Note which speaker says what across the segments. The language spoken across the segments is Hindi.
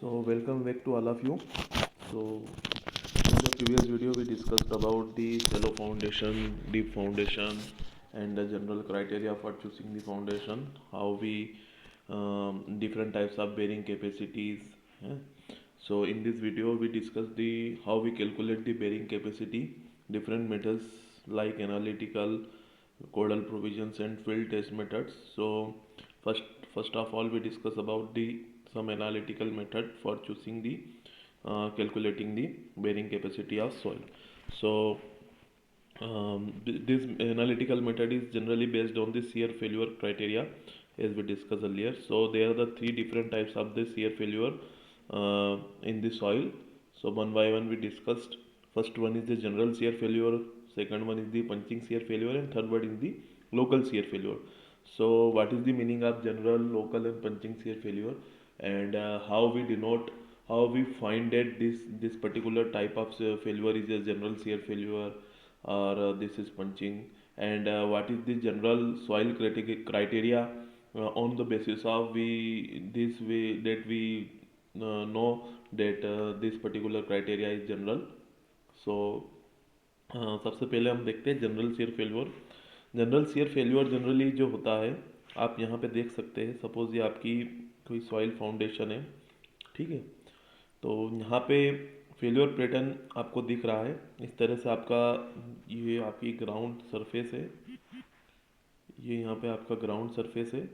Speaker 1: So welcome back to all of you. So in the previous video we discussed about the shallow foundation, deep foundation, and the general criteria for choosing the foundation. How we different types of bearing capacities. Yeah. So in this video we discuss the how we calculate the bearing capacity, different methods like analytical, codal provisions, and field test methods. So first first of all we discuss about the some analytical method for choosing the calculating the bearing capacity of soil. So this analytical method is generally based on the shear failure criteria as we discussed earlier. So there are the three different types of the shear failure in the soil. So one by one we discussed. First one is the general shear failure, second one is the punching shear failure, and third one is the local shear failure. So what is the meaning of general, local, and punching shear failure, and how we denote, how we find that this particular type of failure is a general shear failure or this is punching, and what is the general soil criteria on the basis of we this way that we know that this particular criteria is general. So सबसे पहले हम देखते हैं general share failure. General share failure generally जो होता है, आप यहाँ पे देख सकते हैं. सपोज ये आपकी कोई सॉइल फाउंडेशन है, ठीक है. तो यहाँ पे फेल्योर पैटर्न आपको दिख रहा है इस तरह से. आपका ये आपकी ग्राउंड सरफेस है, ये यहाँ पे आपका ग्राउंड सरफेस है,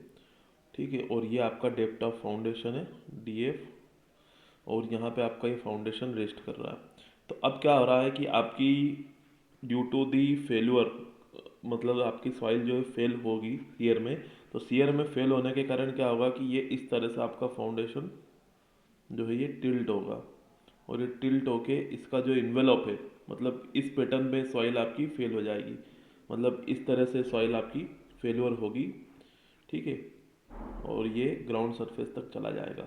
Speaker 1: ठीक है. और ये आपका डेप्थ ऑफ फाउंडेशन है DF, और यहाँ पे आपका ये फाउंडेशन रेस्ट कर रहा है. तो अब क्या हो रहा है कि आपकी ड्यू टू दी फेल्यूर, मतलब आपकी सॉइल जो है फेल होगी शीयर में. तो शीयर में फेल होने के कारण क्या होगा कि ये इस तरह से आपका फाउंडेशन जो है ये टिल्ट होगा, और ये टिल्ट होके इसका जो इन्वेलप है, मतलब इस पैटर्न में सॉइल आपकी फेल हो जाएगी. मतलब इस तरह से सॉइल आपकी फेल्योर होगी, ठीक है. और ये ग्राउंड सरफेस तक चला जाएगा.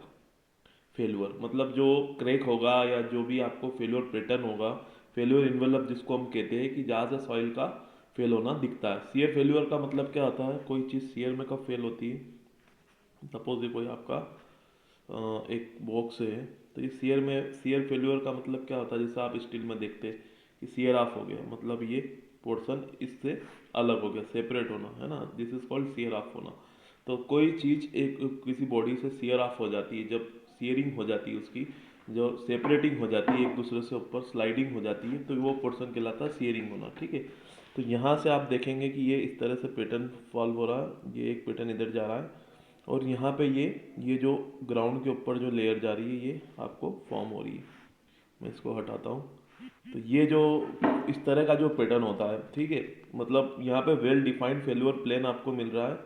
Speaker 1: फेल्योर मतलब जो क्रैक होगा या जो भी आपको फेल्योर पैटर्न होगा, फेल्योर इन्वेलप जिसको हम कहते हैं कि जहाँ से सॉइल का फेल होना दिखता है. सीयर फेल्योर का मतलब क्या होता है, कोई चीज़ सीयर में कब फेल होती है. सपोज ये कोई आपका एक बॉक्स है, तो ये सीयर में सीयर फेल्योर का मतलब क्या होता है, जैसे आप स्टील में देखते हैं कि सीयर ऑफ हो गया, मतलब ये पोर्शन इससे अलग हो गया, सेपरेट होना है ना. This is called shear off होना. तो कोई चीज़ एक किसी बॉडी से सीयर ऑफ हो जाती है, जब सीयरिंग हो जाती है उसकी, जो सेपरेटिंग हो जाती है एक दूसरे से ऊपर स्लाइडिंग हो जाती है, तो वो पोर्शन कहलाता है सीयरिंग होना, ठीक है. तो यहाँ से आप देखेंगे कि ये इस तरह से पैटर्न फॉल्व हो रहा है, ये एक पैटर्न इधर जा रहा है, और यहाँ पे ये जो ग्राउंड के ऊपर जो लेयर जा रही है ये आपको फॉर्म हो रही है. मैं इसको हटाता हूँ. तो ये जो इस तरह का जो पैटर्न होता है, ठीक है, मतलब यहाँ पे वेल डिफाइंड फेल्योर प्लेन आपको मिल रहा है,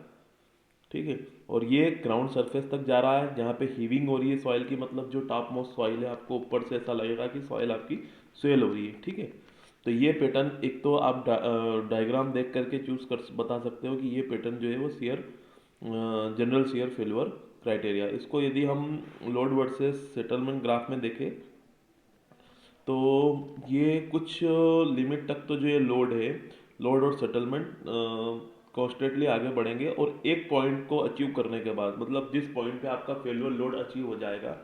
Speaker 1: ठीक है. और ये ग्राउंड सरफेस तक जा रहा है, जहाँ पे हीविंग हो रही है सॉइल की, मतलब जो टॉप मोस्ट सॉइल है, आपको ऊपर से ऐसा लगेगा कि सॉइल आपकी स्वेल हो रही है, ठीक है. तो ये पैटर्न एक तो आप डायग्राम देख करके चूज कर बता सकते हो कि ये पैटर्न जो है वो share general share failure criteria. इसको यदि हम लोड वर्सेस सेटलमेंट ग्राफ में देखें, तो ये कुछ लिमिट तक तो जो ये लोड है, लोड और सेटलमेंट कॉन्स्टेंटली आगे बढ़ेंगे, और एक पॉइंट को अचीव करने के बाद, मतलब जिस पॉइंट पे आपका फेल्योर लोड अचीव हो जाएगा,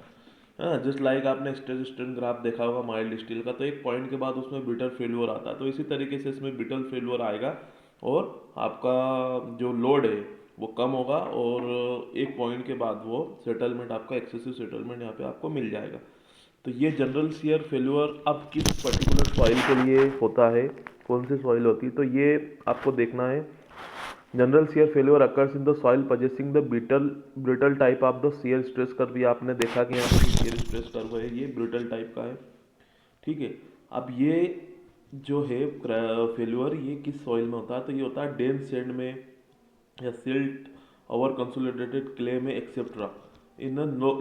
Speaker 1: हाँ, जस्ट लाइक आपने स्ट्रेस स्ट्रेन ग्राफ देखा होगा माइल्ड स्टील का, तो एक पॉइंट के बाद उसमें ब्रिटल फेल्योर आता है. तो इसी तरीके से इसमें ब्रिटल फेल्योर आएगा, और आपका जो लोड है वो कम होगा, और एक पॉइंट के बाद वो सेटलमेंट, आपका एक्सेसिव सेटलमेंट यहाँ पे आपको मिल जाएगा. तो ये जनरल शेयर फेल्योर अब किस पर्टिकुलर सॉइल के लिए होता है, कौन सी सॉइल होती है, तो ये आपको देखना है. General shear failure occurs in the soil possessing the brittle type of the shear stress curve. ये आपने देखा कि यहाँ पे shear stress curve है, ये brittle type का है, ठीक है. अब ये जो है फेल्योर ये किस सॉइल में होता है, तो ये होता है डेंस सैंड में, या सिल्ट, ओवर कंसोलिडेटेड क्ले में, एक्सेट्रा, इन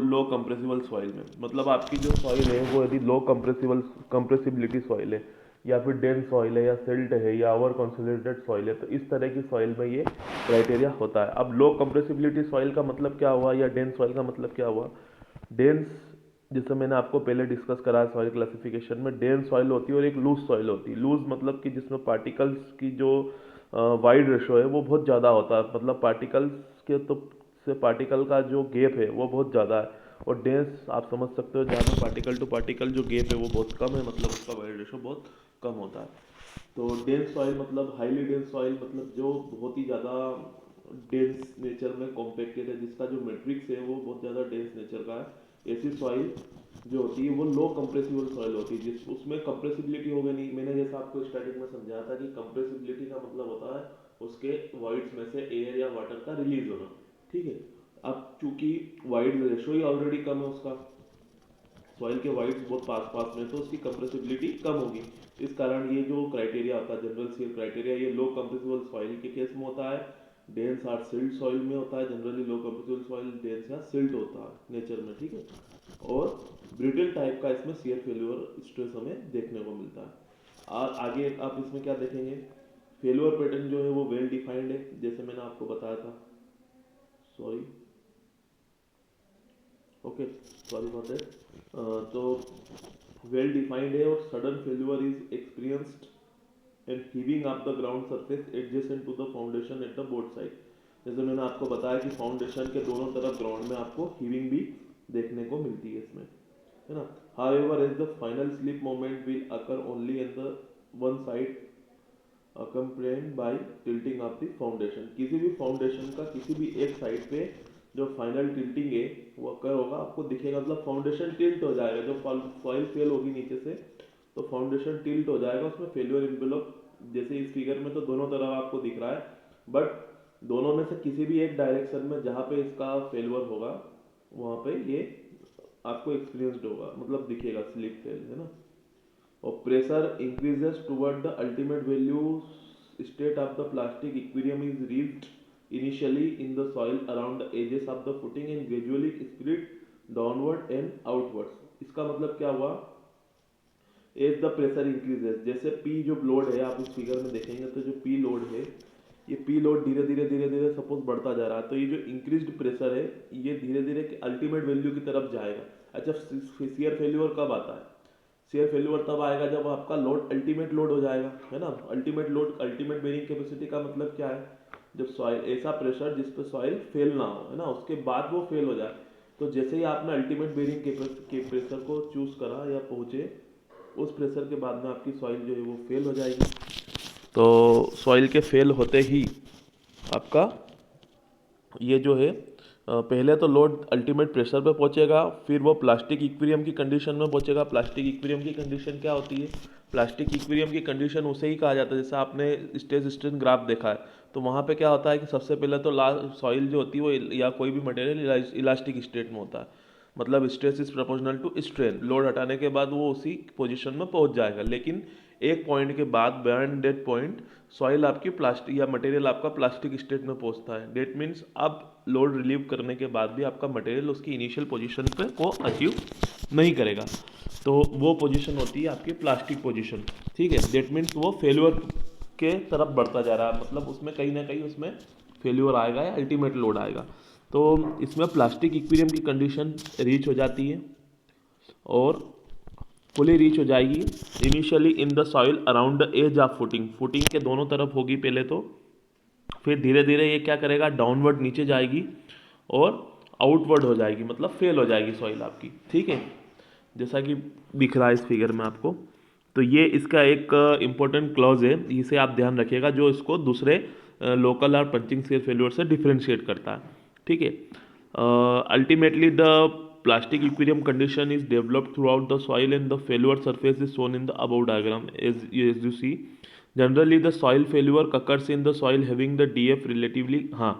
Speaker 1: लो कंप्रेसिबल सॉइल में. मतलब आपकी जो सॉइल है वो यदि लो कंप्रेसिबिलिटी सॉइल है, या फिर डेंस सॉइल है, या सिल्ट है, या ओवर कंसोलिडेटेड सॉइल है, तो इस तरह की सॉइल में ये क्राइटेरिया होता है. अब लो कंप्रेसिबिलिटी सॉइल का मतलब क्या हुआ, या डेंस सॉइल का मतलब क्या हुआ. डेंस, जैसे मैंने आपको पहले डिस्कस करा सॉइल क्लासिफिकेशन में, डेंस सॉइल होती है और एक लूज सॉइल होती है. लूज मतलब कि जिसमें पार्टिकल्स की जो वाइड रेशो है वो बहुत ज़्यादा होता है, मतलब पार्टिकल्स के तो से पार्टिकल का जो गैप है वो बहुत ज़्यादा है, और डेंस आप समझ सकते हो जहाँ पे पार्टिकल टू पार्टिकल जो गैप है वो बहुत कम है, मतलब उसका वाइड रेशो बहुत कम होता है। तो डेंस सॉइल मतलब हाईली डेंस सॉइल मतलब जो बहुत ही ज़्यादा डेंस नेचर में कॉम्पैक्टेड है, जिसका जो मैट्रिक्स है वो बहुत ज़्यादा डेंस नेचर का है। ऐसी सॉइल जो होती है वो लो कंप्रेसिबल सॉइल होती है, जिस उसमें कंप्रेसिबिलिटी होगी नहीं। मैंने जैसा आपको स्टार्टिंग में समझाया था कि कंप्रेसिबिलिटी का मतलब होता है उसके वॉइड्स में से एयर या वाटर का रिलीज होना, ठीक है। अब चूंकि वाइड रेशो ही ऑलरेडी कम है उसका, सॉइल के वाइड्स बहुत पास पास में, तो उसकी कंप्रेसिबिलिटी कम होगी। इस कारण ये जो क्राइटेरिया होता है जनरल सीयर क्राइटेरिया, ये लो कंप्रेसिबल सॉइल के केस में होता है, डेंस और सिल्ट सॉइल में होता है। Generally low compressible soil dense या सिल्ट होता है नेचर में, ठीक है। और ब्रिटल टाइप का इसमें सीयर फेल्यूर स्ट्रेस हमें देखने को मिलता है। और आगे आप इसमें क्या देखेंगे, फेल्यूर पैटर्न जो है वो वेल डिफाइंड है, जैसे मैंने आपको बताया था। Sorry, okay, sorry for that. तो वेल डिफाइंड है और sudden failure is experienced and heaving up the ground surface adjacent to the foundation at the both side. जैसे मैंने आपको बताया कि फाउंडेशन के दोनों तरफ ग्राउंड में आपको हीविंग भी देखने को मिलती है इसमें, है ना। However as the final slip moment will occur only in the one side accompanied by tilting of the foundation. किसी भी फाउंडेशन का किसी भी एक साइड पे जो फाइनल टिल्टिंग है वो अकर होगा, आपको दिखेगा, मतलब फाउंडेशन टिल्ट हो जाएगा। जब सॉइल फेल होगी नीचे से तो फाउंडेशन टिल्ट हो जाएगा, उसमें फेल्यूर इनवेलप, जैसे इस फिगर में तो दोनों तरफ आपको दिख रहा है, बट दोनों में से किसी भी एक डायरेक्शन में जहाँ पे इसका फेल्यूर होगा वहाँ पे ये आपको एक्सपीरियंसड होगा, मतलब दिखेगा स्लिप फेल, है ना। और pressure increases toward the ultimate value state of the plastic equilibrium is reached initially in the soil around the edges of the footing and gradually spread downward and outwards। इसका मतलब क्या हुआ, एज द प्रेशर इंक्रीजेस, जैसे पी जो लोड है, आप इस फिगर में देखेंगे तो जो पी लोड है, ये पी लोड धीरे धीरे धीरे धीरे सपोज बढ़ता जा रहा है, तो ये जो इंक्रीज्ड प्रेशर है ये धीरे धीरे अल्टीमेट वैल्यू की तरफ जाएगा। अच्छा, शियर फेल्यूर कब आता है, शेयर फेल्यूर तब आएगा जब आपका लोड अल्टीमेट लोड हो जाएगा, है ना। Ultimate load, ultimate bearing capacity का मतलब क्या है, जब सॉइल ऐसा प्रेशर जिस पे सॉइल फेल ना हो, है ना, उसके बाद वो फेल हो जाए। तो जैसे ही आपने अल्टीमेट बेरिंग के प्रेशर को चूज करा या पहुंचे, उस प्रेशर के बाद में आपकी सॉइल जो है वो फेल हो जाएगी। तो सॉइल के फेल होते ही आपका ये जो है पहले तो लोड अल्टीमेट प्रेशर पे पहुंचेगा, फिर वो प्लास्टिक इक्विलिब्रियम की कंडीशन में पहुंचेगा। प्लास्टिक इक्विलिब्रियम की कंडीशन क्या होती है, प्लास्टिक इक्विलिब्रियम की कंडीशन उसे ही कहा जाता है, जैसे आपने स्ट्रेस स्ट्रेन ग्राफ देखा है, तो वहाँ पे क्या होता है कि सबसे पहले तो सॉइल जो होती है वो या कोई भी मटेरियल इलास्टिक स्टेट में होता है, मतलब stress is proportional to strain. Load हटाने के बाद वो उसी पोजीशन में पहुंच जाएगा, लेकिन एक पॉइंट के बाद बियॉन्ड डेट पॉइंट सॉइल आपकी प्लास्टिक या मटेरियल आपका प्लास्टिक स्टेट में पहुंचता है। डेट मीन्स अब लोड रिलीव करने के बाद भी आपका मटेरियल उसकी इनिशियल पोजीशन पे को अचीव नहीं करेगा, तो वो पोजीशन होती है आपकी प्लास्टिक पोजीशन, ठीक है। डेट मीन्स वो फेल्यूर के तरफ बढ़ता जा रहा है, मतलब उसमें कहीं ना कहीं उसमें फेल्यूर आएगा या अल्टीमेट लोड आएगा। तो इसमें प्लास्टिक इक्विलिब्रियम की कंडीशन रीच हो जाती है और फुली रीच हो जाएगी initially in the soil around the edge of footing. Footing के दोनों तरफ होगी पहले तो, फिर धीरे धीरे ये क्या करेगा, डाउनवर्ड नीचे जाएगी और आउटवर्ड हो जाएगी, मतलब फेल हो जाएगी सॉइल आपकी, ठीक है, जैसा कि दिख रहा है इस फिगर में आपको। तो ये इसका एक इम्पोर्टेंट क्लॉज है, इसे आप ध्यान रखिएगा, जो इसको दूसरे लोकल और पंचिंग शेयर फेल्यूर से डिफ्रेंशिएट करता है, ठीक है। Ultimately the plastic equilibrium condition is developed throughout the soil and the failure surface is shown in the above diagram as you see। Generally the soil failure occurs in the soil having the DF relatively। हाँ,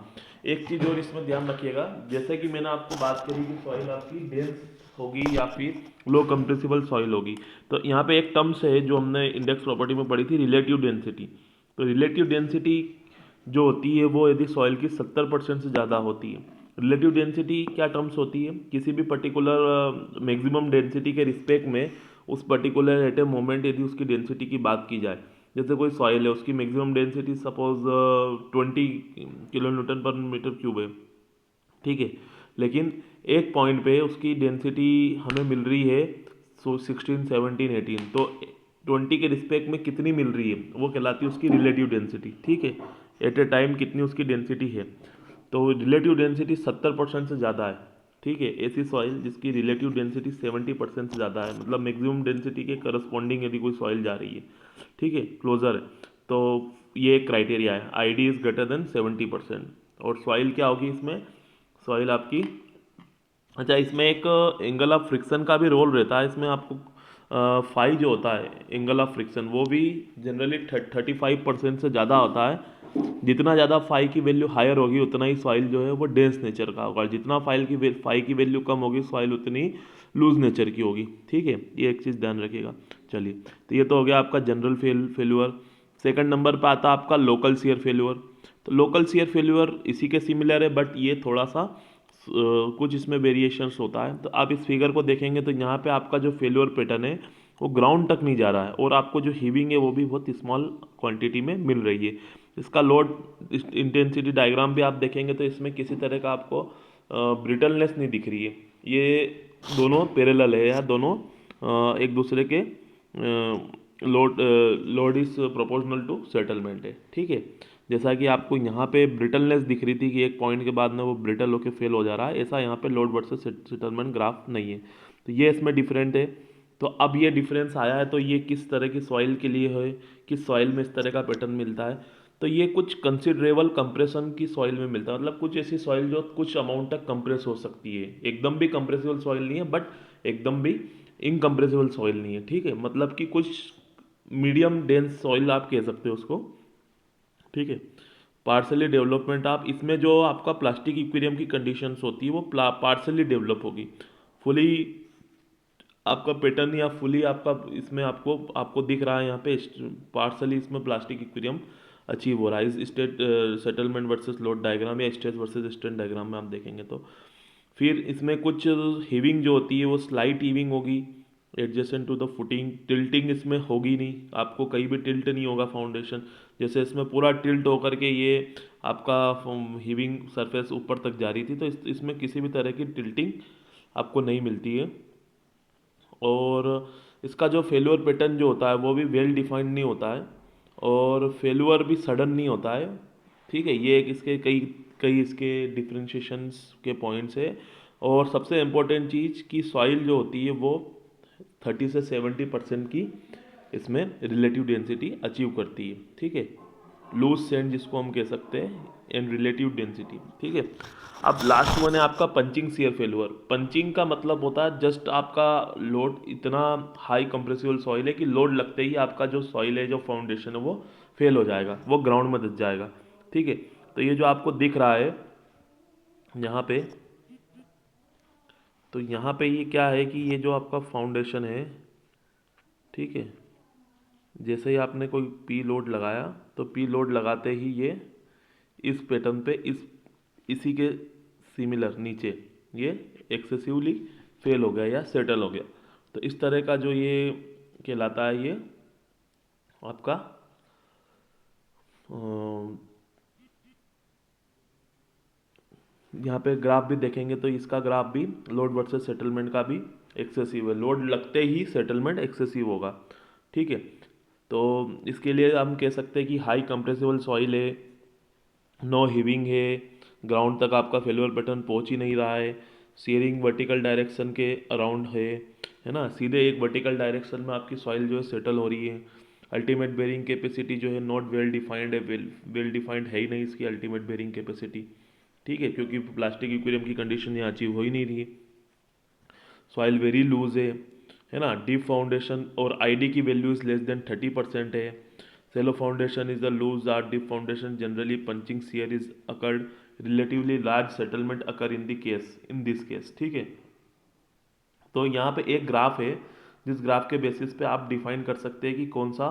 Speaker 1: एक चीज़ और इसमें ध्यान रखिएगा, जैसे कि मैंने आपको बात करी कि सॉइल आपकी डेंस होगी या फिर लो कंप्रेसिबल सॉइल होगी, तो यहाँ पे एक टर्म्स है जो हमने इंडेक्स प्रॉपर्टी में पढ़ी थी, रिलेटिव डेंसिटी। तो रिलेटिव डेंसिटी जो होती है वो यदि सॉइल की 70% से ज़्यादा होती है। रिलेटिव डेंसिटी क्या टर्म्स होती है, किसी भी पर्टिकुलर मैक्सिमम डेंसिटी के रिस्पेक्ट में उस पर्टिकुलर एट ए मोमेंट यदि उसकी डेंसिटी की बात की जाए, जैसे कोई सॉइल है उसकी maximum density suppose 20 kilo Newton पर मीटर क्यूब है, ठीक है, लेकिन एक पॉइंट पे उसकी डेंसिटी हमें मिल रही है 16, 17, 18, तो 20 के रिस्पेक्ट में कितनी मिल रही है वो कहलाती है उसकी रिलेटिव डेंसिटी, ठीक है। एट ए टाइम कितनी उसकी डेंसिटी है, तो रिलेटिव डेंसिटी 70% से ज़्यादा है ठीक है, ऐसी सॉइल जिसकी रिलेटिव डेंसिटी 70% से ज़्यादा है, मतलब मैक्सिमम डेंसिटी के करस्पॉन्डिंग यदि कोई सॉइल जा रही है, ठीक है, क्लोजर है, तो ये एक क्राइटेरिया है, आईडी इज ग्रेटर देन 70%। और सॉइल क्या होगी इसमें, सॉइल आपकी, अच्छा इसमें एक एंगल ऑफ फ्रिक्शन का भी रोल रहता है इसमें, आपको फाई जो होता है एंगल ऑफ फ्रिक्शन वो भी जनरली 35% से ज़्यादा होता है। जितना ज़्यादा फाई की वैल्यू हायर होगी उतना ही सॉइल जो है वो डेंस नेचर का होगा, और जितना फाई की वैल्यू कम होगी सॉइल उतनी लूज नेचर की होगी, ठीक है, ये एक चीज़ ध्यान रखिएगा। चलिए, तो ये तो हो गया आपका जनरल फेल्यूअर। सेकंड नंबर पे आता है आपका लोकल शियर फेल्यूअर। तो लोकल शियर फेल्यूअर इसी के सिमिलर है, बट ये थोड़ा सा कुछ इसमें वेरिएशंस होता है। तो आप इस फिगर को देखेंगे तो यहाँ पे आपका जो फेल्यूअर पैटर्न है वो ग्राउंड तक नहीं जा रहा है, और आपको जो हीविंग है वो भी बहुत स्मॉल क्वांटिटी में मिल रही है। इसका लोड इंटेंसिटी डायग्राम भी आप देखेंगे तो इसमें किसी तरह का आपको ब्रिटलनेस नहीं दिख रही है, ये दोनों पैरेलल है, या दोनों एक दूसरे के load is proportional to settlement है, ठीक है। जैसा कि आपको यहाँ पे ब्रिटलनेस दिख रही थी कि एक पॉइंट के बाद में वो ब्रिटल होकर फेल हो जा रहा है, ऐसा यहाँ पे लोड वर्सेस सेटलमेंट ग्राफ नहीं है, तो ये इसमें डिफरेंट है। तो अब ये डिफरेंस आया है तो ये किस तरह की सॉइल के लिए है, किस सॉइल में इस तरह का पैटर्न मिलता है, तो ये कुछ कंसिडरेबल कंप्रेशन की सॉइल में मिलता है, मतलब कुछ ऐसी सॉइल जो कुछ अमाउंट तक कंप्रेस हो सकती है, एकदम भी कंप्रेसिबल सॉइल नहीं है बट एकदम भी इनकम्प्रेसिबल सॉइल नहीं है, ठीक है, मतलब कि कुछ मीडियम डेंस सॉइल आप कह सकते हो उसको, ठीक है। पार्सली डेवलपमेंट, आप इसमें जो आपका प्लास्टिक इक्वेरियम की कंडीशंस होती है वो पार्सली डेवलप होगी, फुली आपका पैटर्न या फुली आपका इसमें आपको आपको दिख रहा है यहाँ पे पार्सली इसमें प्लास्टिक इक्वेरियम अचीव हो रहा है इस state settlement versus load diagram या स्ट्रेस वर्सेस स्ट्रेन डायग्राम में आप देखेंगे तो। फिर इसमें कुछ हीविंग जो होती है वो स्लाइट हीविंग होगी adjacent to the footing, tilting इसमें होगी नहीं, आपको कहीं भी टिल्ट नहीं होगा फाउंडेशन, जैसे इसमें पूरा टिल्ट होकर के ये आपका हीविंग सरफेस ऊपर तक जा रही थी, तो इसमें किसी भी तरह की टिल्टिंग आपको नहीं मिलती है। और इसका जो फेल्यूर पैटर्न जो होता है वो भी वेल डिफाइंड नहीं होता है, और फेल्यूर भी सडन नहीं होता है, ठीक है, ये एक इसके कई कई इसके डिफ्रेंशिएशंस के पॉइंट्स है। और सबसे इम्पोर्टेंट चीज़ कि सॉइल जो होती है वो 30 से 70% की इसमें रिलेटिव डेंसिटी अचीव करती है, ठीक है, लूज सैंड जिसको हम कह सकते हैं एंड रिलेटिव डेंसिटी, ठीक है। अब लास्ट वन है आपका पंचिंग शियर फेल्यूर। पंचिंग का मतलब होता है जस्ट आपका लोड इतना हाई कंप्रेसिबल सॉइल है कि लोड लगते ही आपका जो सॉइल है जो फाउंडेशन है वो फेल हो जाएगा, वो ग्राउंड में दस जाएगा, ठीक है। तो ये जो आपको दिख रहा है यहाँ पे, तो यहाँ पे ये क्या है कि ये जो आपका फाउंडेशन है, ठीक है, जैसे ही आपने कोई पी लोड लगाया तो पी लोड लगाते ही ये इस पैटर्न पे इसी के सिमिलर नीचे ये एक्सेसिवली फेल हो गया या सेटल हो गया, तो इस तरह का जो ये कहलाता है ये आपका यहाँ पे ग्राफ भी देखेंगे तो इसका ग्राफ भी लोड वर्सेस सेटलमेंट का भी एक्सेसिव है, लोड लगते ही सेटलमेंट एक्सेसिव होगा, ठीक है। तो इसके लिए हम कह सकते हैं कि हाई कंप्रेसिबल सॉइल है, नो हीविंग है, ग्राउंड तक आपका फेल्यूर पैटर्न पहुंच ही नहीं रहा है, सीयरिंग वर्टिकल डायरेक्शन के अराउंड है ना, सीधे एक वर्टिकल डायरेक्शन में आपकी सॉइल जो है सेटल हो रही है। अल्टीमेट बेरिंग कैपेसिटी जो है नॉट वेल डिफाइंड है, वेल डिफाइंड है ही नहीं इसकी अल्टीमेट बेरिंग कैपेसिटी, ठीक है, क्योंकि प्लास्टिक इक्वेरियम की कंडीशन यहाँ अचीव हो ही नहीं रही है। सॉइल वेरी लूज है ना, डीप फाउंडेशन और आईडी की वैल्यू इज लेस देन 30% है। Shallow foundation is the loose or deep foundation generally punching shear is occurred, relatively large settlement occur in this case, ठीक है। तो यहाँ पे एक ग्राफ है जिस ग्राफ के बेसिस पे आप डिफाइन कर सकते हैं कि कौन सा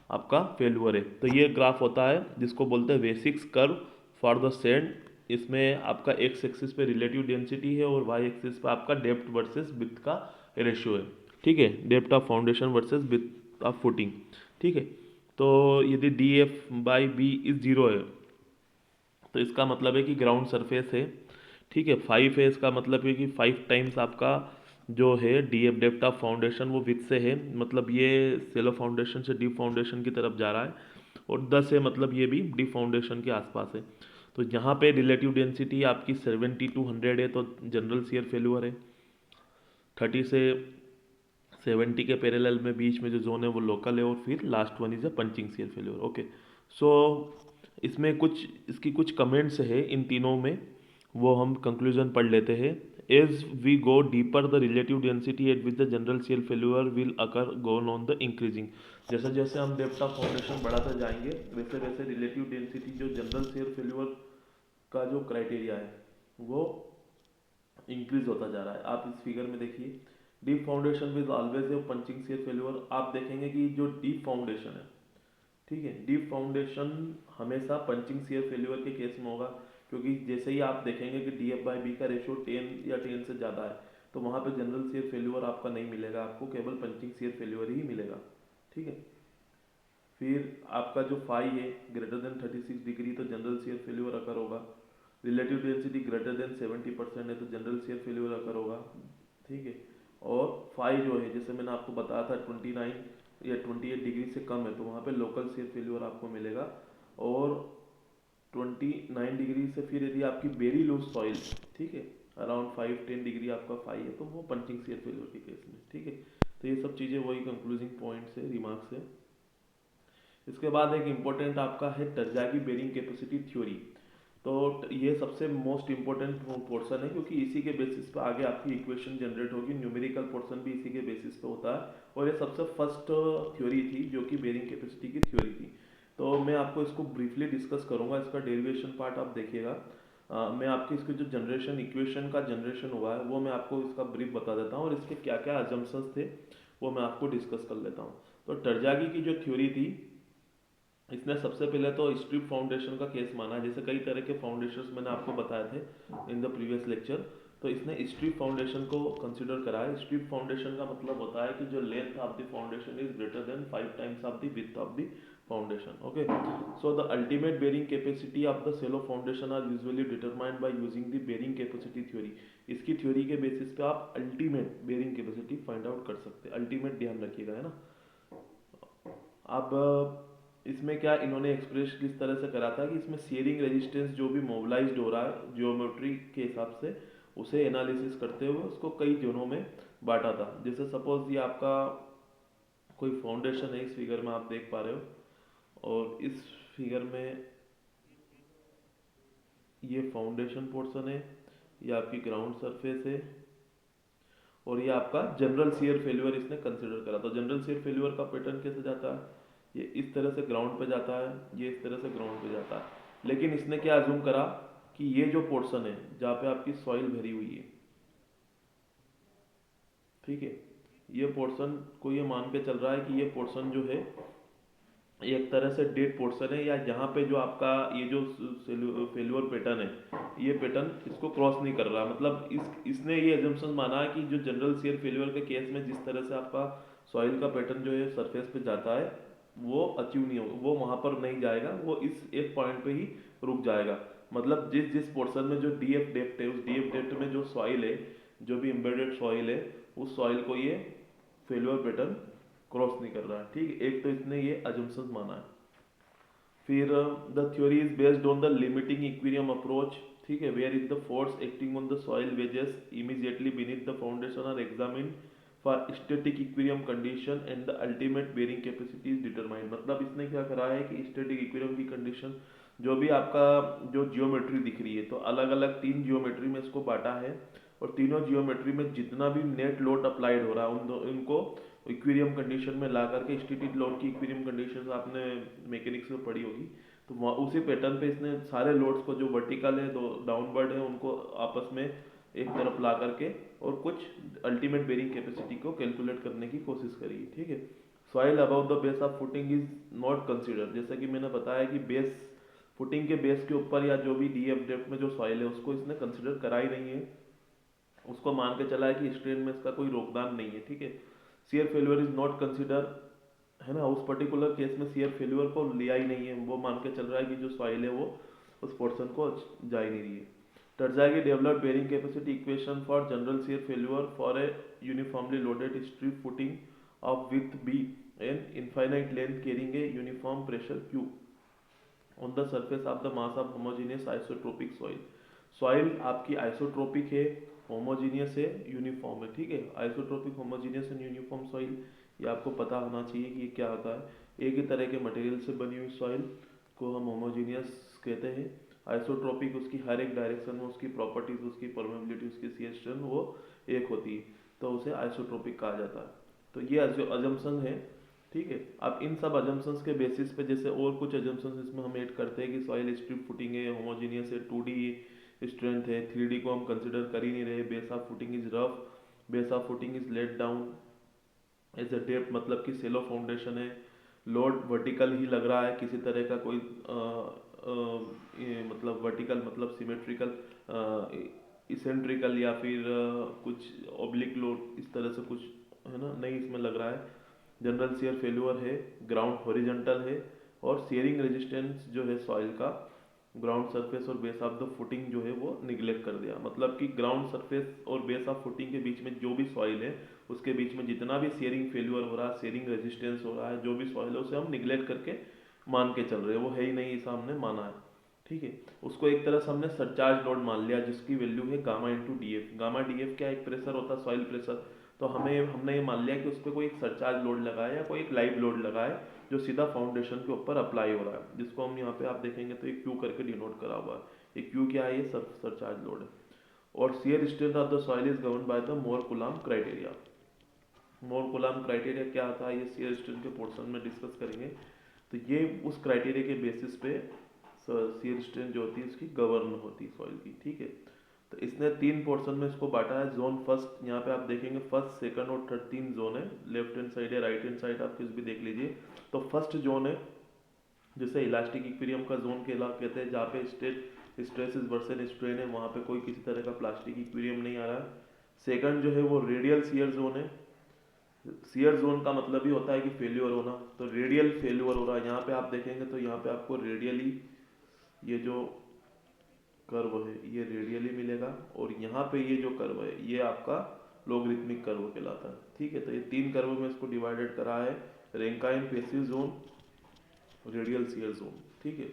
Speaker 1: आपका फेल्यूर है। तो ये ग्राफ होता है जिसको बोलते हैं Vesic's curve for the sand, इसमें आपका एक्स एक्सिस पे रिलेटिव डेंसिटी है और वाई एक्सिस पे आपका डेप्थ वर्सेस विड्थ का रेशियो है, ठीक है, depth of foundation versus width of footing, ठीक है। तो यदि D F by B is zero है तो इसका मतलब है कि ग्राउंड सरफेस है, ठीक है, 5 है इसका मतलब है कि 5 टाइम्स आपका जो है D F depth of foundation वो विथ से है, मतलब ये सेलो फाउंडेशन से डीप फाउंडेशन की तरफ जा रहा है, और 10 है मतलब ये भी डीप फाउंडेशन के आसपास है। तो यहाँ पे रिलेटिव डेंसिटी आपकी 70 to 100 है तो जनरल शियर फेल्यूर है। 30 से 70 के पैरेलल में बीच में जो जोन है वो लोकल है, और फिर last one is a punching shear failure. Okay, so इसमें कुछ इसकी कुछ कमेंट्स है इन तीनों में, वो हम कंक्लूजन पढ़ लेते हैं। As we go deeper the relative density at which the general shear failure will occur gone on the increasing. जैसे जैसे हम डेप्थ ऑफ फाउंडेशन बढ़ाते जाएंगे वैसे वैसे रिलेटिव डेंसिटी जो जनरल शियर फेल्यूर का जो क्राइटेरिया है वो इंक्रीज होता जा रहा है। आप इस फिगर में देखिए, deep foundation with always a punching shear failure. आप देखेंगे कि जो डीप फाउंडेशन है, ठीक है, डीप फाउंडेशन हमेशा पंचिंग शियर फेल्यूर के केस में होगा, क्योंकि जैसे ही आप देखेंगे कि डी एफ बाई बी का रेशियो 10 या 10 से ज़्यादा है तो वहाँ पे जनरल शियर फेल्यूर आपका नहीं मिलेगा, आपको केवल पंचिंग शियर फेल्यूर ही मिलेगा। ठीक है, फिर आपका जो फाई है ग्रेटर देन 36 डिग्री तो जनरल शियर फेल्यूर अकर होगा। रिलेटिव डेंसिटी ग्रेटर देन 70% है तो जनरल शियर फेल्यूर अकर होगा। ठीक है, और फाई जो है जैसे मैंने आपको बताया था 29 या 28 डिग्री से कम है तो वहाँ पे लोकल शियर फेल्यूर आपको मिलेगा। और 29 डिग्री से फिर यदि आपकी वेरी लूज सॉइल, ठीक है, अराउंड 5-10 डिग्री आपका फाई है तो वो पंचिंग शियर फेल्यूर के केस में। ठीक है, तो ये सब चीज़ें वही कंक्लूजिंग पॉइंट्स है, रिमार्क्स है। इसके बाद एक इम्पोर्टेंट आपका है टरजागी बेरिंग कैपेसिटी थ्योरी। तो ये सबसे मोस्ट इम्पोर्टेंट पोर्शन है क्योंकि इसी के बेसिस पे आगे आपकी इक्वेशन जनरेट होगी, न्यूमेरिकल पोर्शन भी इसी के बेसिस पे होता है, और ये सबसे फर्स्ट थ्योरी थी जो कि बेरिंग कैपेसिटी की थ्योरी थी। तो मैं आपको इसको ब्रीफली डिस्कस करूंगा, इसका डेरिवेशन पार्ट आप देखिएगा। मैं आपकी इसकी जो जनरेशन इक्वेशन का जनरेशन हुआ है वो मैं आपको इसका ब्रीफ बता देता हूँ, और इसके क्या क्या अजम्पशंस थे वो मैं आपको डिस्कस कर लेता हूँ। तो टरजागी की जो थ्योरी थी, इसने सबसे पहले तो स्ट्रिप फाउंडेशन का केस माना है। जैसे कई तरह के फाउंडेशंस मैंने आपको बताए थे इन द प्रीवियस लेक्चर, तो इसने स्ट्रिप फाउंडेशन को कंसीडर करा है। स्ट्रिप फाउंडेशन का मतलब होता है कि जो length of the foundation is greater than 5 times of the width of the foundation. Okay, so the ultimate bearing capacity of the shallow foundation are usually determined by using the bearing capacity theory. इसकी थ्योरी के बेसिस पे आप ultimate bearing capacity find out कर सकते हैं। अल्टीमेट ध्यान रखिएगा, है ना। अब इसमें क्या इन्होंने एक्सप्रेस किस तरह से करा था कि इसमें शेयरिंग रेजिस्टेंस जो भी मोबिलाइज्ड हो रहा है जियोमेट्री के हिसाब से उसे एनालिसिस करते हुए उसको कई जोनों में बांटा था। जैसे सपोज ये आपका कोई फाउंडेशन है, इस फिगर में आप देख पा रहे हो, और इस फिगर में ये फाउंडेशन पोर्शन है, ये आपकी ग्राउंड सरफेस है, और ये आपका जनरल शियर फेल्यूर इसने कंसिडर करा। तो जनरल शियर फेल्यूर का पैटर्न कैसे जाता है, ये इस तरह से ग्राउंड पे जाता है, ये इस तरह से ग्राउंड पे जाता है। लेकिन इसने क्या अज्यूम करा कि ये जो पोर्शन है जहाँ पे आपकी सॉइल भरी हुई है, ठीक है, ये पोर्शन को ये मान के चल रहा है कि ये पोर्शन जो है एक तरह से डेड पोर्शन है, या यहाँ पे जो आपका ये जो फेल्यूर पैटर्न है ये पैटर्न इसको क्रॉस नहीं कर रहा। मतलब इसने ये एजम्पशन माना है कि जो जनरल शियर फेल्यूर के केस में जिस तरह से आपका सॉइल का पैटर्न जो है सरफेस पे जाता है वो अचीव नहीं होगा, वो वहाँ पर नहीं जाएगा, वो इस एक पॉइंट पे ही रुक जाएगा। मतलब जिस जिस पोर्शन में जो डी एफ डेप्थ है उस डी एफ डेप्थ में जो सॉइल है, जो भी एम्बेडेड सॉइल है, उस सॉइल को ये फेल्यूर पैटर्न क्रॉस नहीं कर रहा है। ठीक है, एक तो इसने ये अजम्पशन माना है। फिर the theory is based on the limiting equilibrium approach, ठीक है, where is the force acting on the soil wedges immediately beneath the foundation are examined for static equilibrium condition and the ultimate bearing capacity is determined. मतलब इसने क्या करा है कि स्टैटिक इक्विलिब्रियम की कंडीशन जो भी आपका जो जियोमेट्री दिख रही है, तो अलग अलग 3 जियोमेट्री में इसको बांटा है, और तीनों जियोमेट्री में जितना भी नेट लोड अप्लाइड हो रहा है उनको इक्विलिब्रियम कंडीशन में ला करके, स्टैटिक लोड की इक्विलिब्रियम कंडीशंस आपने मैकेनिक्स में पढ़ी होगी, तो उसी पैटर्न पे इसने सारे लोड्स को जो वर्टिकल है दो डाउनवर्ड है उनको आपस में एक तरफ ला करके और कुछ अल्टीमेट बेरिंग कैपेसिटी को कैलकुलेट करने की कोशिश करी। ठीक है, soil above the base of footing is not consider. जैसा कि मैंने बताया कि बेस फुटिंग के बेस के ऊपर या जो भी डी एफ डेप्थ में जो सॉइल है उसको इसने कंसिडर करा ही नहीं है, उसको मान के चला है कि स्ट्रेन में इसका कोई योगदान नहीं है। ठीक है, shear failure is not consider, है ना, उस पर्टिकुलर केस में शियर फेल्यूर को लिया ही नहीं है, वो मान के चल रहा है कि जो सॉइल है वो उस पोर्शन को जा ही नहीं रही है। Terzaghi developed bearing capacity equation for general shear failure for a uniformly loaded strip footing of with B and infinite length carrying a uniform pressure q. On the surface of the mass of homogeneous isotropic soil. Soil आपकी आइसोट्रोपिक है, होमोजीनियस है, यूनिफॉर्म है, ठीक है। Isotropic, homogeneous and uniform soil, ये आपको पता होना चाहिए कि ये क्या होता है। एक ही तरह के मटेरियल से बनी हुई सॉइल को हम होमोजीनियस कहते हैं। आइसोट्रोपिक, उसकी हर एक डायरेक्शन में उसकी प्रॉपर्टीज, उसकी परमेबिलिटी, उसकी शियर स्ट्रेंथ वो एक होती है, तो उसे आइसोट्रोपिक कहा जाता है। तो ये अजम्पशन है, ठीक है। अब इन सब अजम्पशंस के बेसिस पे जैसे और कुछ अजम्पशंस इसमें हम ऐड करते हैं कि सॉइल स्ट्रिप फुटिंग है, होमोजीनियस है, 2D स्ट्रेंथ है, 3D को हम कंसिडर कर ही नहीं रहे, base of footing is rough, base of footing is laid down as a depth, मतलब कि सेलो फाउंडेशन है, लोड वर्टिकल ही लग रहा है, किसी तरह का कोई मतलब वर्टिकल मतलब सिमेट्रिकल, इसेंट्रिकल या फिर कुछ ऑब्लिक लोड इस तरह से कुछ है ना, नहीं इसमें लग रहा है। जनरल शेयर फेल्यूर है, ग्राउंड हॉरिजॉन्टल है, और शेयरिंग रेजिस्टेंस जो है सॉइल का ग्राउंड सरफेस और बेस ऑफ द फुटिंग जो है वो निगलेक्ट कर दिया। मतलब कि ग्राउंड सरफेस और बेस ऑफ फुटिंग के बीच में जो भी सॉइल है उसके बीच में जितना भी शेयरिंग फेल्यूर हो रहा है, शेयरिंग रेजिस्टेंस हो रहा है, जो भी सॉइल है उसे हम निगलेक्ट करके मान के चल रहे हैं, वो है ही नहीं, ऐसा हमने माना है, ठीक है। उसको एक तरह से हमने सरचार्ज लोड मान लिया जिसकी वैल्यू है gamma into D F. Gamma D F क्या एक प्रेशर होता है, सॉइल प्रेशर। तो हमने ये मान लिया कि उस पर कोई एक सरचार्ज लोड लगा है या कोई एक लाइव लोड लगा है जो सीधा फाउंडेशन के ऊपर अप्लाई हो रहा है, जिसको हम यहाँ पे आप देखेंगे तो एक क्यू करके डिनोट करा हुआ है। ये क्यू क्या है, ये सरचार्ज लोड है। और shear strength of the soil is govern by the more coulomb criteria. More coulomb criteria क्या होता है, ये शियर स्ट्रेंथ के पोर्शन में डिस्कस करेंगे। तो ये उस क्राइटेरिया के बेसिस पे शियर स्ट्रेंथ जो होती है इसकी गवर्न होती है सॉइल की, ठीक है। तो इसने 3 पोर्शन में इसको बांटा है। जोन फर्स्ट, यहाँ पे आप देखेंगे फर्स्ट, सेकंड और थर्ड 3 जोन है, लेफ्ट हैंड साइड है, राइट हैंड साइड आप किस भी देख लीजिए। तो फर्स्ट जोन है जिसे इलास्टिक इक्विलिब्रियम का जोन कहते हैं, जहाँ पे स्ट्रेस वर्सेस स्ट्रेन है, वहाँ पे कोई किसी तरह का प्लास्टिक इक्विलिब्रियम नहीं आ रहा है। सेकंड जो है वो रेडियल शियर जोन है। शियर जोन का मतलब ही होता है कि फेल्यूर होना, तो रेडियल फेल्यूर हो रहा है। यहाँ पे आप देखेंगे तो यहाँ पे आपको रेडियली ये जो कर्व है ये रेडियली मिलेगा, और यहाँ पे ये जो कर्व है ये आपका लोगरिथमिक कर्व कहलाता है, ठीक है। तो ये 3 कर्व में इसको डिवाइडेड करा है, Rankine passive zone, radial shear zone, ठीक है।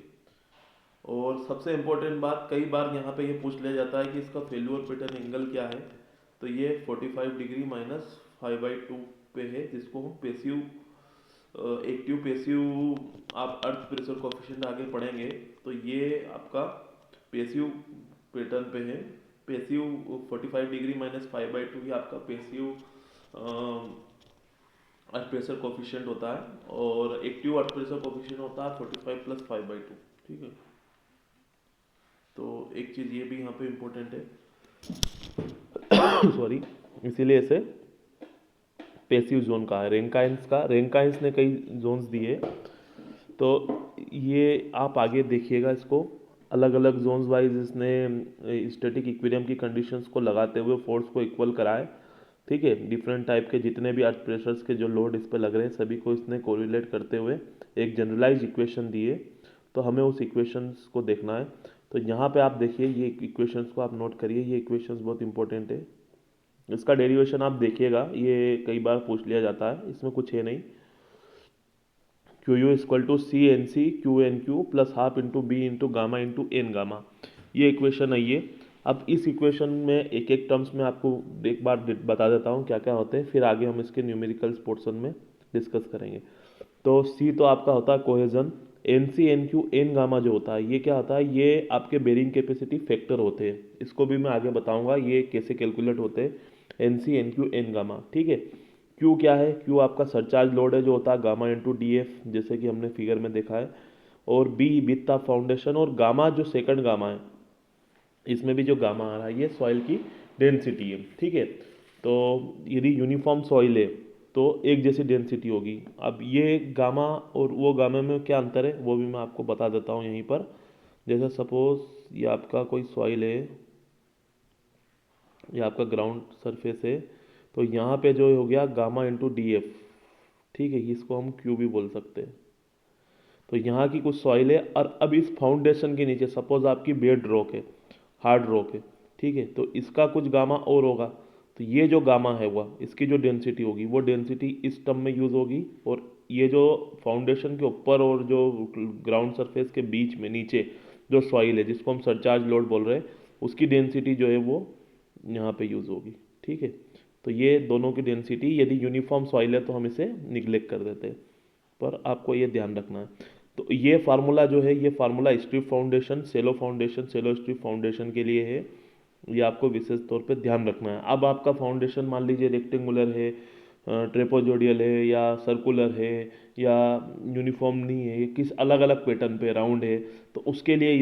Speaker 1: और सबसे इंपॉर्टेंट बात, कई बार यहाँ पे ये पूछ लिया जाता है कि इसका फेल्यूर पैटर्न एंगल क्या है, तो ये 45 डिग्री माइनस 5/2 पे है, जिसको हम पैसिव एक्टिव पैसिव आप अर्थ प्रेशर कोफिशिएंट आगे पढ़ेंगे, तो ये आपका पैसिव पैटर्न पे है। पैसिव 45 डिग्री माइनस 5/2 ही आपका पैसिव अर्थ प्रेशर कोफिशिएंट होता है, और एक्टिव अर्थ प्रेशर कोफिशिएंट होता है 45 प्लस 5/2, ठीक है। तो एक चीज़ ये भी यहाँ पे इम्पोर्टेंट है सॉरी, इसीलिए इसे पैसिव जोन कहा है। रेंकाइंस ने कई जोन्स दिए, तो ये आप आगे देखिएगा इसको अलग अलग जोन्स वाइज इसने स्टैटिक इक्विलिब्रियम की कंडीशंस को लगाते हुए फोर्स को इक्वल कराए, ठीक है। डिफरेंट टाइप के जितने भी अर्थ प्रेशर्स के जो लोड इस पर लग रहे हैं सभी को इसने कोरिलेट करते हुए एक जनरलाइज इक्वेशन दिए, तो हमें उस इक्वेशंस को देखना है। तो यहाँ पे आप देखिए ये इक्वेशंस को आप नोट करिए, ये इक्वेशंस बहुत इंपॉर्टेंट है। इसका डेरिवेशन आप देखिएगा, ये कई बार पूछ लिया जाता है, इसमें कुछ है नहीं। Q U equal to C N C Q N Q plus half into B into gamma into N gamma, ये इक्वेशन है ये। अब इस इक्वेशन में एक एक टर्म्स में आपको एक बार बता देता हूँ क्या क्या होते हैं, फिर आगे हम इसके न्यूमेरिकल्स पोर्शन में डिस्कस करेंगे। तो सी तो आपका होता है cohesion, N C N Q N gamma जो होता है ये क्या होता है, ये आपके बेरिंग कैपेसिटी फैक्टर होते हैं, इसको भी मैं आगे बताऊंगा ये कैसे कैलकुलेट होते हैं, N C N Q N gamma, ठीक है। क्यू क्या है, क्यू आपका सरचार्ज लोड है जो होता है गामा इंटू डी एफ, जैसे कि हमने फिगर में देखा है, और बी विथ ऑफ फाउंडेशन, और गामा जो सेकंड गामा है, इसमें भी जो गामा आ रहा है ये सॉइल की डेंसिटी है, ठीक है। तो यदि यूनिफॉर्म सॉइल है तो एक जैसी डेंसिटी होगी। अब ये गामा और वो गामा में क्या अंतर है वो भी मैं आपको बता देता हूँ यहीं पर। जैसे सपोज ये आपका कोई सॉइल है, ये आपका ग्राउंड सरफेस है, तो यहाँ पे जो हो गया गामा इंटू डी एफ, ठीक है, इसको हम क्यू भी बोल सकते हैं। तो यहाँ की कुछ सॉइल है, और अब इस फाउंडेशन के नीचे सपोज आपकी बेड रॉक है, हार्ड रॉक है, ठीक है, तो इसका कुछ गामा और होगा, तो ये जो गामा है वह इसकी जो डेंसिटी होगी वो डेंसिटी इस टर्म में यूज होगी, और ये जो फाउंडेशन के ऊपर और जो ग्राउंड सरफेस के बीच में नीचे जो सॉइल है जिसको हम सरचार्ज लोड बोल रहे हैं, उसकी डेंसिटी जो है वो यहाँ पे यूज़ होगी। ठीक है, तो ये दोनों की डेंसिटी, यदि यूनिफॉर्म सॉइल है तो हम इसे निगलेक्ट कर देते हैं, पर आपको ये ध्यान रखना है। तो ये फार्मूला जो है, ये फार्मूला स्ट्रिप फाउंडेशन, सेलो फाउंडेशन, सेलो स्ट्रिप फाउंडेशन के लिए है, ये आपको विशेष तौर पे ध्यान रखना है। अब आपका फाउंडेशन मान लीजिए रेक्टेंगुलर है, ट्रेपोजोडियल है, या सर्कुलर है, या यूनिफॉर्म नहीं है, किस अलग अलग पैटर्न पे राउंड है, तो उसके लिए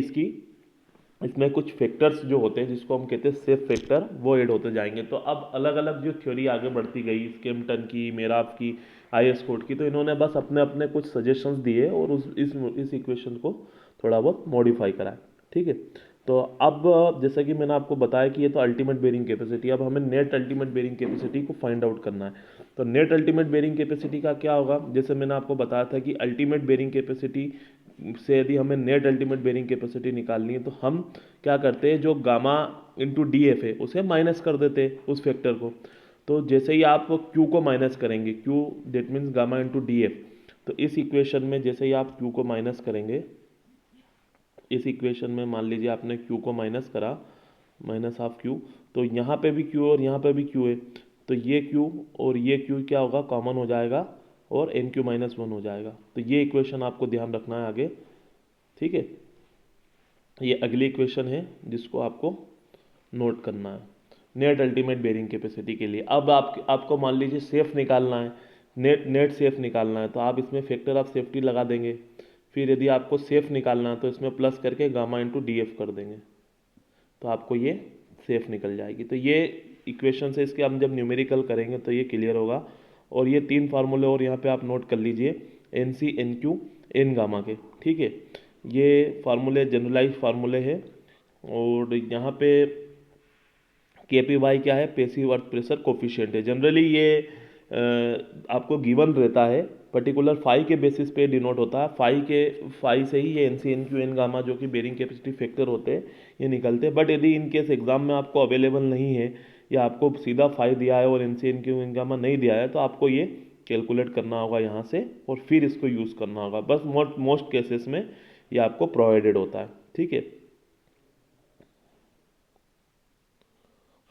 Speaker 1: इसमें कुछ फैक्टर्स जो होते हैं जिसको हम कहते हैं सेफ फैक्टर, वो ऐड होते जाएंगे। तो अब अलग अलग जो थ्योरी आगे बढ़ती गई, स्केम्पटन की, मेराफ की, आईएस कोड की, तो इन्होंने बस अपने अपने कुछ सजेशंस दिए और इस इक्वेशन को थोड़ा बहुत मॉडिफाई करा है। ठीक है, तो अब जैसा कि मैंने आपको बताया कि ये तो अल्टीमेट बेरिंग कैपेसिटी, अब हमें नेट अल्टीमेट बेरिंग कैपेसिटी को फाइंड आउट करना है। तो नेट अल्टीमेट बेरिंग कैपेसिटी का क्या होगा, जैसे मैंने आपको बताया था कि अल्टीमेट बेरिंग कैपेसिटी से यदि हमें नेट अल्टीमेट बेरिंग कैपेसिटी निकालनी है तो हम क्या करते हैं, जो गामा इंटू डी एफ है उसे माइनस कर देते हैं उस फैक्टर को। तो जैसे ही आप क्यू को माइनस करेंगे, Q that means gamma into D F, तो इस इक्वेशन में जैसे ही आप क्यू को माइनस करेंगे, इस इक्वेशन में मान लीजिए आपने क्यू को माइनस करा, माइनस हाफ क्यू, तो यहाँ पे भी क्यू और यहाँ पे भी क्यू है, तो ये क्यू और ये क्यू क्या होगा, कॉमन हो जाएगा और एन क्यू माइनस वन हो जाएगा। तो ये इक्वेशन आपको ध्यान रखना है आगे। ठीक है, ये अगली इक्वेशन है जिसको आपको नोट करना है नेट अल्टीमेट बेरिंग कैपेसिटी के लिए। अब आपको मान लीजिए सेफ निकालना है, नेट सेफ निकालना है, तो आप इसमें फैक्टर ऑफ सेफ्टी लगा देंगे। फिर यदि आपको सेफ निकालना है तो इसमें प्लस करके गामा इंटू डी एफ कर देंगे, तो आपको ये सेफ निकल जाएगी। तो ये इक्वेशन से इसके हम जब न्यूमेरिकल करेंगे तो ये क्लियर होगा। और ये तीन फार्मूले और यहाँ पे आप नोट कर लीजिए, N C, N Q, N gamma के। ठीक है, ये फार्मूले जनरलाइज फार्मूले हैं। और यहाँ पे के पी वाई क्या है, पेसिव अर्थ प्रेशर कोफिशिएंट है। जनरली ये आपको गिवन रहता है, पर्टिकुलर फाई के बेसिस पे डिनोट होता है। फाई से ही ये N C, N Q, N gamma जो कि बेरिंग कैपेसिटी फैक्टर होते हैं ये निकलते हैं। बट यदि इन केस एग्जाम में आपको अवेलेबल नहीं है या आपको सीधा फाई दिया है और N C, N Q, N gamma नहीं दिया है, तो आपको ये कैलकुलेट करना होगा यहाँ से और फिर इसको यूज़ करना होगा। बस मोस्ट केसेस में ये आपको प्रोवाइडेड होता है। ठीक है,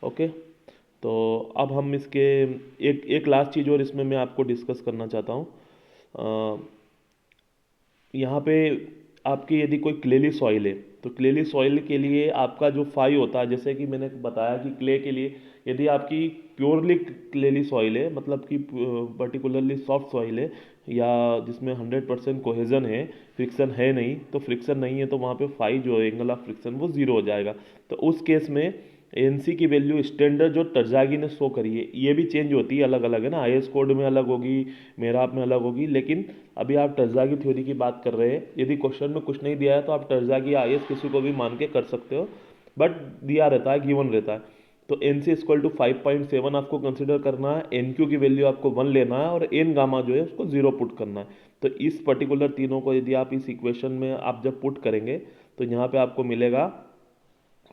Speaker 1: ओके। तो अब हम इसके एक लास्ट चीज़ और इसमें मैं आपको डिस्कस करना चाहता हूँ। यहाँ पे आपकी यदि कोई क्लेली सॉइल है तो क्लेली सॉइल के लिए आपका जो फाई होता है, जैसे कि मैंने बताया कि क्ले के लिए यदि आपकी प्योरली क्लेली सॉइल है, मतलब कि पर्टिकुलरली सॉफ्ट सॉइल है या जिसमें 100% कोहेजन है, फ्रिक्शन है नहीं, तो फ्रिक्शन नहीं है तो वहाँ पे फाई जो है, एंगल ऑफ फ्रिक्शन, वो ज़ीरो हो जाएगा। तो उस केस में एनसी की वैल्यू स्टैंडर्ड जो टरजागी ने शो करी है, ये भी चेंज होती है, अलग अलग है ना, आईएस कोड में अलग होगी, मेराप में अलग होगी। लेकिन अभी आप टरजागी थ्योरी की बात कर रहे हैं, यदि क्वेश्चन में कुछ नहीं दिया है तो आप टरजागी आईएस किसी को भी मान के कर सकते हो, बट दिया रहता है, गिवन रहता है। तो एन सी इक्वल टू 5.7 आपको कंसिडर करना है, एन क्यू की वैल्यू आपको 1 लेना है और एन गामा जो है उसको 0 पुट करना है। तो इस पर्टिकुलर तीनों को यदि आप इस इक्वेशन में आप जब पुट करेंगे तो यहाँ पे आपको मिलेगा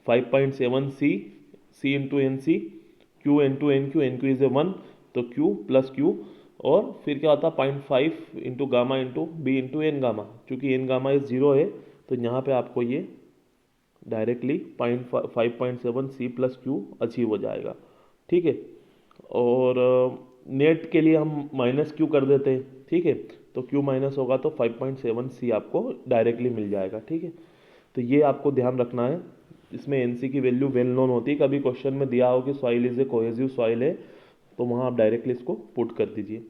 Speaker 1: 5.7 C into N C, q into N Q, N q is a 1, तो क्यू प्लस क्यू, और फिर क्या होता है 0.5 into gamma into B into N gamma. चूँकि एन गामा इज 0 है तो यहाँ पे आपको ये directly 5.7 C plus Q achieve हो जाएगा। ठीक है, और नेट के लिए हम माइनस क्यू कर देते हैं। ठीक है, तो क्यू माइनस होगा तो 5.7 सी आपको डायरेक्टली मिल जाएगा। ठीक है, तो ये आपको ध्यान रखना है। इसमें एनसी की वैल्यू वेल नोन होती है, कभी क्वेश्चन में दिया हो कि soil is a cohesive soil है तो वहाँ आप डायरेक्टली इसको पुट कर दीजिए।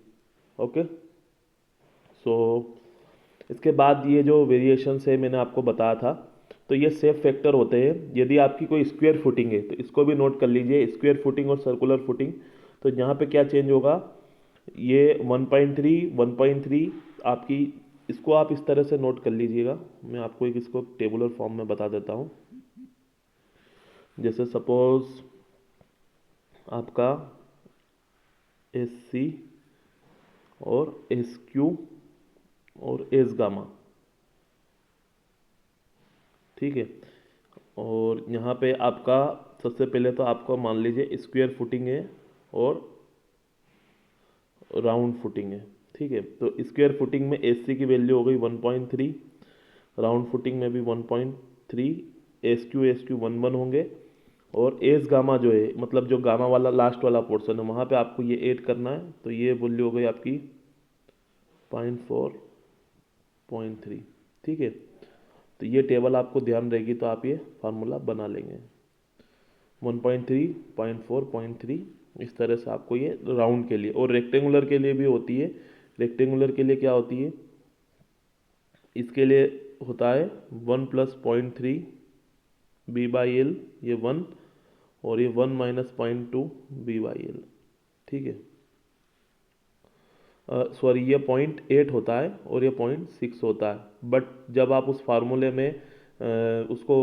Speaker 1: ओके, सो इसके बाद ये जो वेरिएशंस है मैंने आपको बताया था, तो ये सेफ फैक्टर होते हैं। यदि आपकी कोई स्क्वायर फुटिंग है तो इसको भी नोट कर लीजिए, स्क्वायर फुटिंग और सर्कुलर फुटिंग। तो यहाँ पे क्या चेंज होगा, ये 1.3 आपकी, इसको आप इस तरह से नोट कर लीजिएगा। मैं आपको एक इसको टेबुलर फॉर्म में बता देता हूँ। जैसे सपोज आपका एस सी और एस क्यू और एस गामा, ठीक है। और यहाँ पे आपका सबसे पहले तो आपको मान लीजिए स्क्वायर फुटिंग है और राउंड फुटिंग है। ठीक है। तो स्क्वायर फुटिंग में एस सी की वैल्यू हो गई 1.3, राउंड फुटिंग में भी 1.3, एस क्यू 1 होंगे, और एस गामा जो है मतलब जो गामा वाला लास्ट वाला पोर्शन है वहाँ पे आपको ये ऐड करना है, तो ये वैल्यू हो गई आपकी 0.4.3। ठीक है, तो ये टेबल आपको ध्यान रहेगी तो आप ये फार्मूला बना लेंगे। 1.3, 0.4, 0.3, इस तरह से आपको ये राउंड के लिए, और रेक्टेंगुलर के लिए भी होती है। रेक्टेंगुलर के लिए क्या होती है, इसके लिए होता है 1 + 0.3 B/L, ये 1, और ये 1 - 0.2 B/L। ठीक है, सॉरी ये 0.8 होता है और ये 0.6 होता है, बट जब आप उस फार्मूले में उसको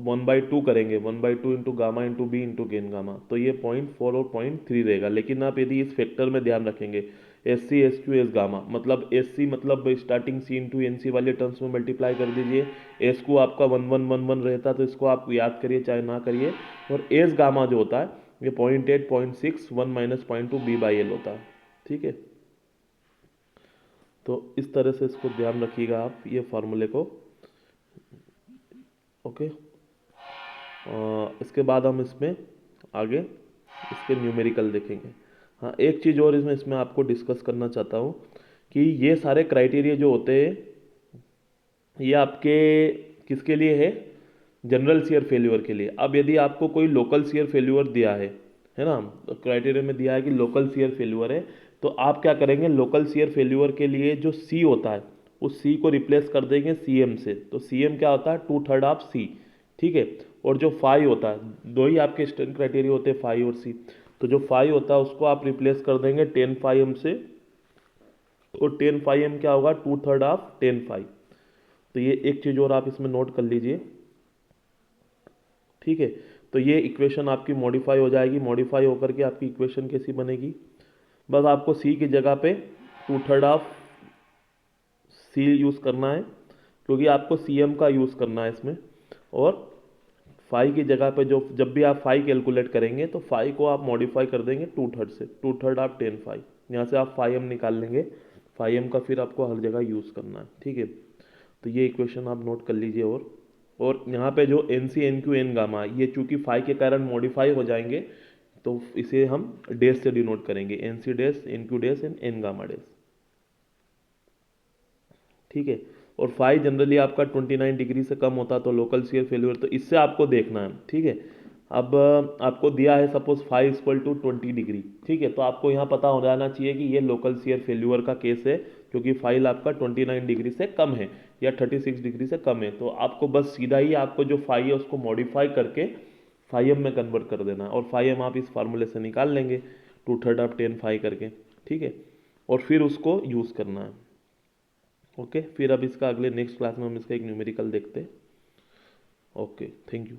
Speaker 1: 1/2 करेंगे, 1/2 into gamma into B into गेन गामा, तो ये 0.4 और 0.3 रहेगा। लेकिन आप यदि इस फैक्टर में ध्यान रखेंगे, S C S Q S gamma, मतलब एस सी मतलब starting C into N C वाले टर्म्स में मल्टीप्लाई कर दीजिए, एस को आपका 1 1 1 1 रहता, तो इसको आप याद करिए चाहे ना करिए, और एस गामा जो होता है ये 0.8, 0.6, 1 - 0.2 B/L होता है। ठीक है, तो इस तरह से इसको ध्यान रखिएगा आप ये फार्मूले को। ओके, इसके बाद हम इसमें आगे इसके न्यूमेरिकल देखेंगे। हाँ, एक चीज़ और इसमें इसमें आपको डिस्कस करना चाहता हूँ कि ये सारे क्राइटेरिया जो होते हैं ये आपके किसके लिए है, जनरल शियर फेल्यूर के लिए। अब यदि आपको कोई लोकल शियर फेल्यूर दिया है ना, तो क्राइटेरिया में दिया है कि लोकल शियर फेल्यूर है, तो आप क्या करेंगे, लोकल शियर फेल्यूर के लिए जो सी होता है उस सी को रिप्लेस कर देंगे सी एम से। तो सी एम क्या होता है, 2/3 ऑफ सी। ठीक है, और जो फाई होता है, दो ही आपके स्टैंड क्राइटेरिया होते हैं, फाई और सी, तो जो फाई होता है उसको आप रिप्लेस कर देंगे 10φm से, और 10φm क्या होगा, 2/3 ऑफ 10φ। तो ये एक चीज़ और आप इसमें नोट कर लीजिए। ठीक है, तो ये इक्वेशन आपकी मॉडिफाई हो जाएगी, मॉडिफाई होकर के आपकी इक्वेशन कैसी बनेगी, बस आपको सी की जगह पे 2/3 ऑफ सी यूज़ करना है, क्योंकि आपको सी एम का यूज़ करना है इसमें, और फाई की जगह पे जो जब भी आप फाई कैलकुलेट करेंगे तो फाई को आप मॉडिफाई कर देंगे 2/3 से, 2/3 ऑफ 10φ। यहाँ से आप फाई एम निकाल लेंगे, फाई एम का फिर आपको हर जगह यूज़ करना है। ठीक है, तो ये इक्वेशन आप नोट कर लीजिए। और यहाँ पे जो N C N Q N gamma, ये चूंकि फाई के कारण मॉडिफाई हो जाएंगे, तो इसे हम डैश से डिनोट करेंगे, N C dash, N Q dash and N gamma dash. ठीक है, और फाई जनरली आपका 29 डिग्री से कम होता तो लोकल शियर फेल्यूर, तो इससे आपको देखना है। ठीक है, अब आपको दिया है सपोज फाई = 20 डिग्री। ठीक है, तो आपको यहाँ पता हो जाना चाहिए कि ये लोकल शियर फेल्यूर का केस है, क्योंकि फाइल आपका 29 डिग्री से कम है या 36 डिग्री से कम है। तो आपको बस सीधा ही आपको जो फाई है उसको मॉडिफाई करके फाई एम में कन्वर्ट कर देना है, और फाई एम आप इस फार्मूले से निकाल लेंगे 2/3 ऑफ 10φ करके। ठीक है, और फिर उसको यूज़ करना है। ओके, फिर अब इसका अगले नेक्स्ट क्लास में हम इसका एक न्यूमेरिकल देखते हैं। Okay, thank you.